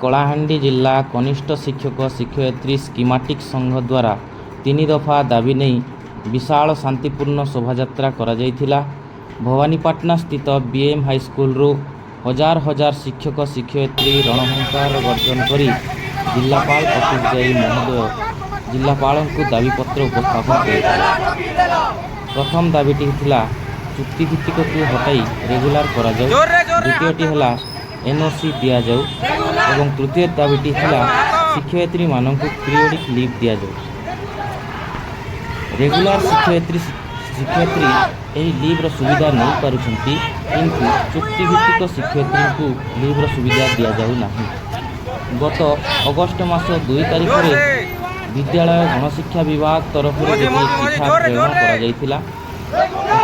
कलाहांडी जिला कनिष्ठ शिक्षक शिक्षयित्री स्कीमाटिक संघ द्वारा 3 दफा दाबी नहीं विशाल शांतिपूर्ण शोभायात्रा करा भवानीपाटना स्थित बीएम हाईस्कल हजार हजार शिक्षक शिक्षयित्री रणहुंकार गर्जन कर जिलापाल अफिस जाई महोदय जिलापाल को दाबीपत्र उपस्थापन कर प्रथम दाबीटी थिला चुक्तिभित्तिक को हटाई रेगुलार करा जाऊ। द्वितीयटी है एनओसी दि जाऊ एवं तृतीय दाबीटी थिला शिक्षयित्री मानक पीरियडिक लीव दि जाऊ। रेगुलार शिक्षयित्री यही लीव्र सुविधा नहीं पारुछंती किंतु चुक्तिभित्तिक शिक्षयित्री को लीव्र सुविधा दि जाऊ नहीं। गत अगस्ट मास 2 तारिख में विद्यालय गणशिक्षा विभाग तरफ चिठा प्रेरण करा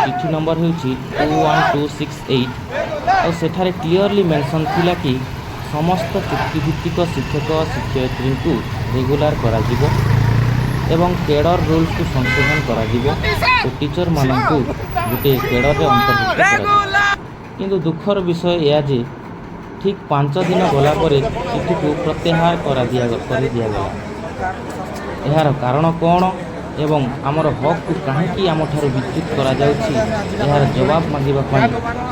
चिठी नंबर हूँ 21268 और सेठारे क्लियरली मेंशन थिला कि समस्त चुक्तिभित्तिक शिक्षक शिक्षयित्री को रेगुलार करा जिवो एवं केडर रूल्स को संशोधन करा और टीचर मानक गोटे केडर में अंतर्भुक्त करा। किंतु दुखर विषय यह जे ठीक 5 दिन गला पर चिठी को प्रत्याहार कर दिया गला। यार कारण कौन एवं आमर हक को कहीं आम विच्युत करा यार जवाब मांगवा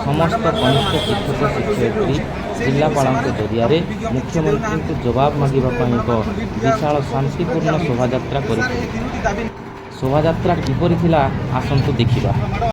समस्त कनिष्ठ शिक्षक शिक्षयित्री जिलापाल जरिया मुख्यमंत्री को जवाब मांगवा एक विशाल शांतिपूर्ण शोभायात्रा कर शोभायात्रा किपरि थिला आसंतु देखिबा।